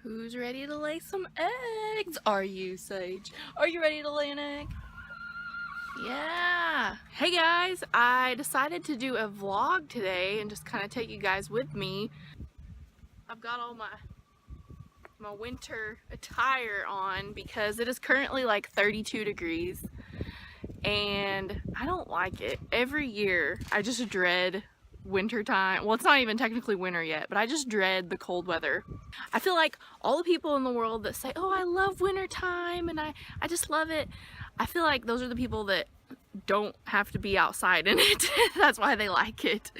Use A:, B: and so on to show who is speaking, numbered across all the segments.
A: Who's ready to lay some eggs? Are you, Sage? Are you ready to lay an egg? Yeah. Hey guys, I decided to do a vlog today and just kind of take you guys with me. I've got all my winter attire on because it is currently like 32 degrees and I don't like it. Every year I just dread winter time. Well, it's not even technically winter yet, but I just dread the cold weather. I feel like all the people in the world that say, oh, I love winter time and I just love it, I feel like those are the people that don't have to be outside in it. That's why they like it.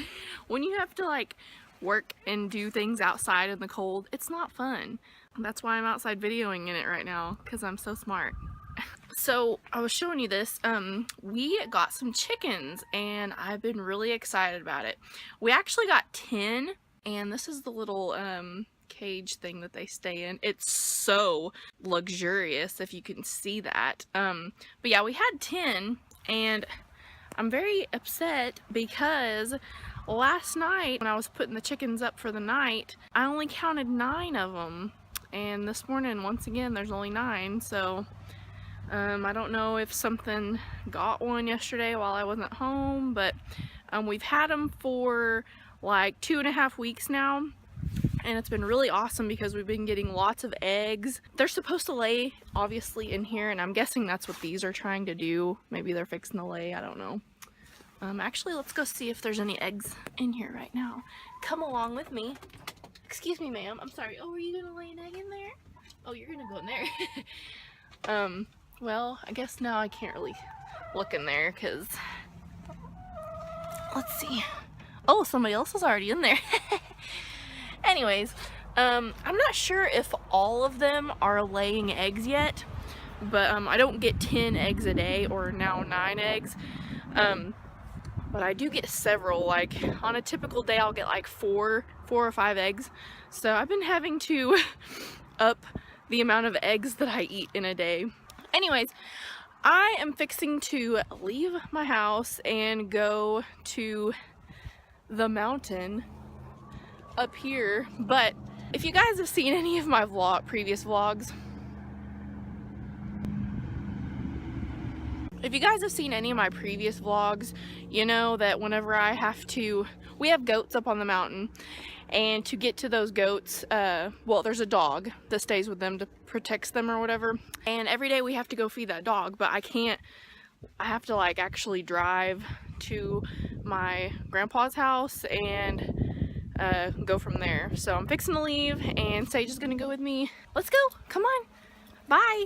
A: When you have to like work and do things outside in the cold, it's not fun. That's why I'm outside videoing in it right now, because I'm so smart. So I was showing you this, we got some chickens and I've been really excited about it. We actually got 10, and this is the little cage thing that they stay in. It's so luxurious, if you can see that. But yeah, we had 10 and I'm very upset because last night when I was putting the chickens up for the night, I only counted 9 of them. And this morning, once again, there's only 9, so I don't know if something got one yesterday while I wasn't home, but we've had them for like 2.5 weeks now, and it's been really awesome because we've been getting lots of eggs. They're supposed to lay, obviously, in here, and I'm guessing that's what these are trying to do. Maybe they're fixing to lay, I don't know. Actually, let's go see if there's any eggs in here right now. Come along with me. Excuse me, ma'am. I'm sorry. Oh, are you gonna lay an egg in there? Oh, you're gonna go in there. Well, I guess now I can't really look in there because, let's see. Oh, somebody else is already in there. Anyways, I'm not sure if all of them are laying eggs yet, but I don't get 10 eggs a day, or now 9 eggs. But I do get several. Like on a typical day I'll get like 4 or 5 eggs. So I've been having to up the amount of eggs that I eat in a day. Anyways, I am fixing to leave my house and go to the mountain up here. But if you guys have seen any of my previous vlogs, you know that whenever I have to, we have goats up on the mountain, and to get to those goats, well, there's a dog that stays with them to protect them or whatever, and every day we have to go feed that dog, but I have to like actually drive to my grandpa's house and go from there. So I'm fixing to leave and Sage is gonna go with me. Let's go, come on, bye.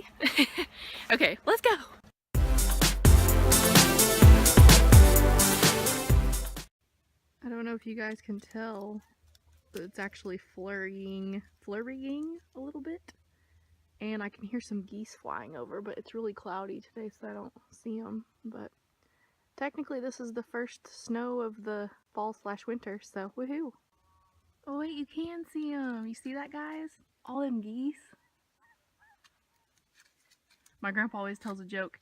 A: Okay, let's go. I don't know if you guys can tell, but it's actually flurrying a little bit. And I can hear some geese flying over, but it's really cloudy today, so I don't see them. But technically this is the first snow of the fall/winter, so woohoo. Oh wait, you can see them. You see that, guys? All them geese. My grandpa always tells a joke.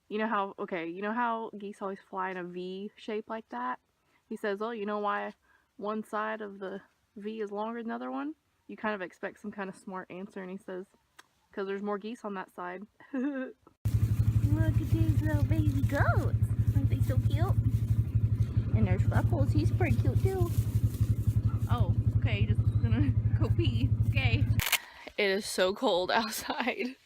A: You know how geese always fly in a V shape like that? He says, oh, you know why one side of the V is longer than the other one? You kind of expect some kind of smart answer, and he says, because there's more geese on that side. Look at these little baby goats. Aren't they so cute? And there's Ruffles. He's pretty cute too. Oh, okay, just gonna go pee. Okay. It is so cold outside.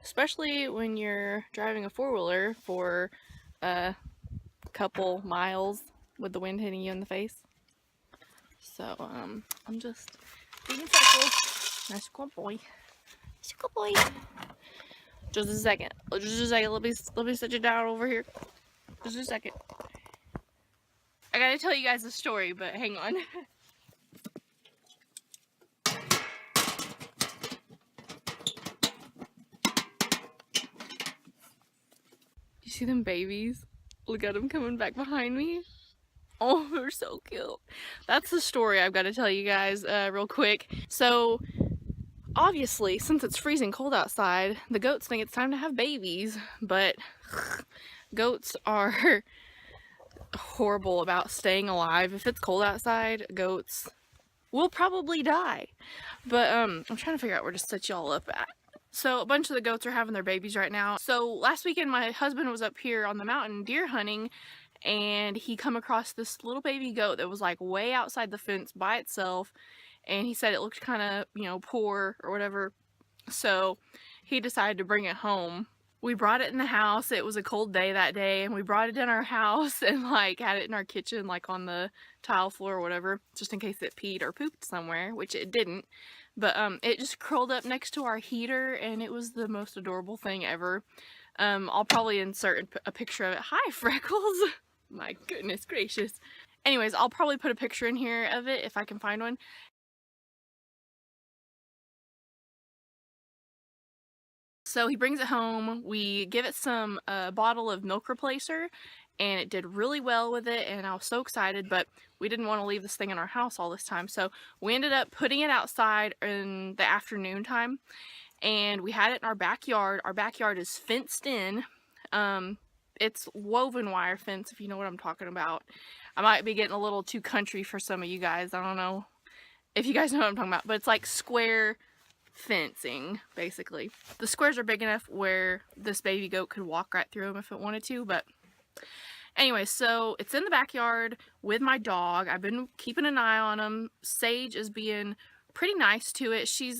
A: Especially when you're driving a 4-wheeler for a couple miles with the wind hitting you in the face. So, I'm just being careful. Nice good boy. Nice good boy. Just a second. Let me sit you down over here. Just a second. I gotta tell you guys a story, but hang on. You see them babies? Look at them coming back behind me. Oh, they're so cute. That's the story I've got to tell you guys real quick. So, obviously, since it's freezing cold outside, the goats think it's time to have babies. But goats are horrible about staying alive. If it's cold outside, goats will probably die. But I'm trying to figure out where to set y'all up at. So a bunch of the goats are having their babies right now. So last weekend my husband was up here on the mountain deer hunting, and he come across this little baby goat that was like way outside the fence by itself, and he said it looked kind of, you know, poor or whatever. So he decided to bring it home. We brought it in the house. It was a cold day that day, and we brought it in our house and like had it in our kitchen, like on the tile floor or whatever, just in case it peed or pooped somewhere, which it didn't. But it just curled up next to our heater, and it was the most adorable thing ever. I'll probably insert a picture of it. Hi, Freckles. My goodness gracious. Anyways, I'll probably put a picture in here of it if I can find one. So he brings it home, we give it some bottle of milk replacer, and it did really well with it, and I was so excited, but we didn't want to leave this thing in our house all this time, so we ended up putting it outside in the afternoon time, and we had it in our backyard. Our backyard is fenced in. It's woven wire fence, if you know what I'm talking about. I might be getting a little too country for some of you guys. I don't know if you guys know what I'm talking about, but it's like square fencing, basically. The squares are big enough where this baby goat could walk right through them if it wanted to, but anyway, so it's in the backyard with my dog. I've been keeping an eye on him. Sage is being pretty nice to it. She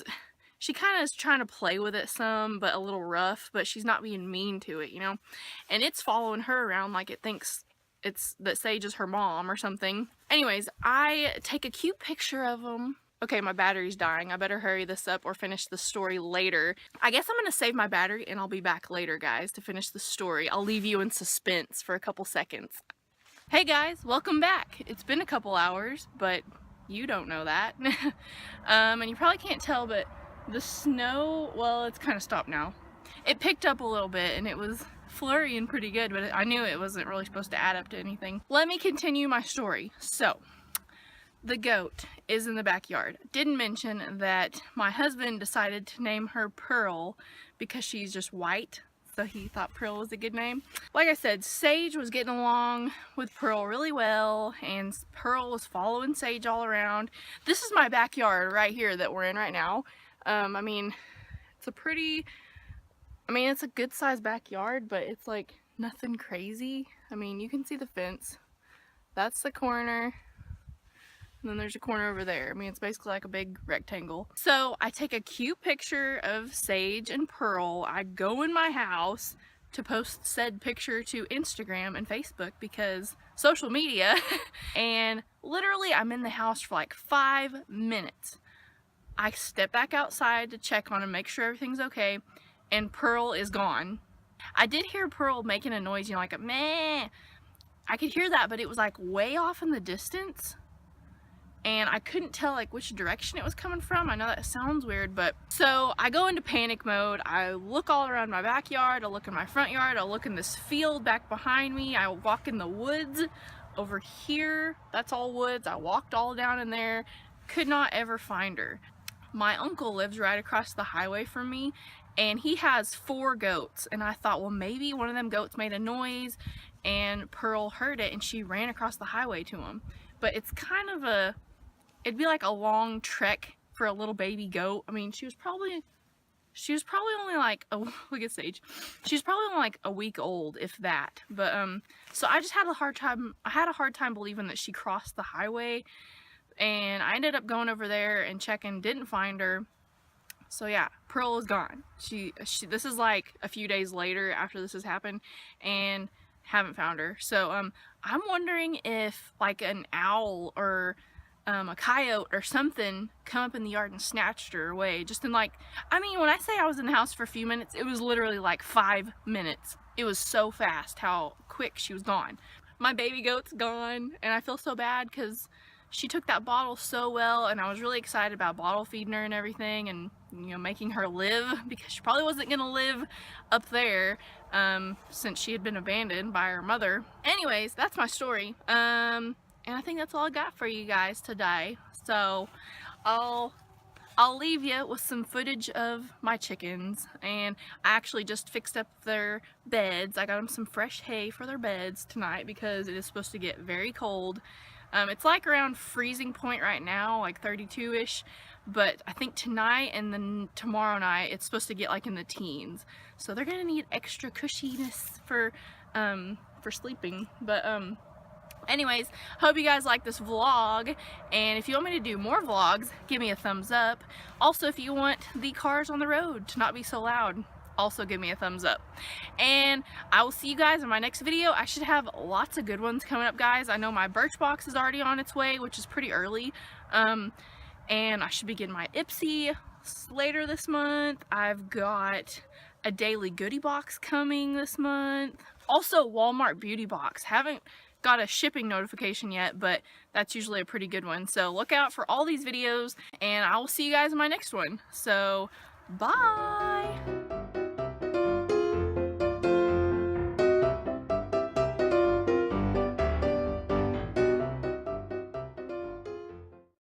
A: kind of is trying to play with it some, but a little rough, but she's not being mean to it, you know? And it's following her around like it thinks that Sage is her mom or something. Anyways, I take a cute picture of him. Okay, my battery's dying. I better hurry this up or finish the story later. I guess I'm gonna save my battery and I'll be back later, guys, to finish the story. I'll leave you in suspense for a couple seconds. Hey guys, welcome back. It's been a couple hours, but you don't know that. And you probably can't tell, but the snow, well, it's kind of stopped now. It picked up a little bit and it was flurrying pretty good, but I knew it wasn't really supposed to add up to anything. Let me continue my story. So, the goat is in the backyard. Didn't mention that my husband decided to name her Pearl because she's just white, so he thought Pearl was a good name. Like I said, Sage was getting along with Pearl really well, and Pearl was following Sage all around. This is my backyard right here that we're in right now. I mean, it's a good sized backyard, but it's like nothing crazy. I mean, you can see the fence. That's the corner. And then there's a corner over there. I mean, it's basically like a big rectangle. So I take a cute picture of Sage and Pearl. I go in my house to post said picture to Instagram and Facebook because social media. And literally I'm in the house for like 5 minutes. I step back outside to check on him, make sure everything's okay, and Pearl is gone. I did hear Pearl making a noise, you know, like a meh. I could hear that, but it was like way off in the distance. And I couldn't tell like which direction it was coming from. I know that sounds weird, but so I go into panic mode. I look all around my backyard, I look in my front yard, I look in this field back behind me, I walk in the woods over here. That's all woods. I walked all down in there, could not ever find her. My uncle lives right across the highway from me, and he has 4 goats, and I thought, well, maybe one of them goats made a noise and Pearl heard it and she ran across the highway to him. But it's kind of it'd be like a long trek for a little baby goat. I mean, she was probably only like, look at Sage. She was probably only like a week old, if that. But so I just had a hard time believing that she crossed the highway, and I ended up going over there and checking, didn't find her. So yeah, Pearl is gone. This is like a few days later after this has happened, and haven't found her. So I'm wondering if like an owl or a coyote or something come up in the yard and snatched her away. Just in like, I mean, when I say I was in the house for a few minutes, it was literally like 5 minutes. It was so fast how quick she was gone. My baby goat's gone, and I feel so bad because she took that bottle so well, and I was really excited about bottle feeding her and everything, and you know, making her live, because she probably wasn't gonna live up there since she had been abandoned by her mother. Anyways, that's my story. And I think that's all I got for you guys today. So I'll leave you with some footage of my chickens, and I actually just fixed up their beds. I got them some fresh hay for their beds tonight because it is supposed to get very cold. It's like around freezing point right now, like 32-ish, but I think tonight and then tomorrow night it's supposed to get like in the teens. So they're gonna need extra cushiness for sleeping. But anyways, hope you guys like this vlog, and if you want me to do more vlogs, give me a thumbs up. Also, if you want the cars on the road to not be so loud, also give me a thumbs up. And I will see you guys in my next video. I should have lots of good ones coming up, guys. I know my Birchbox is already on its way, which is pretty early. And I should be getting my Ipsy later this month. I've got a daily goodie box coming this month. Also, Walmart beauty box. Haven't got a shipping notification yet, but that's usually a pretty good one. So look out for all these videos, and I will see you guys in my next one. So bye.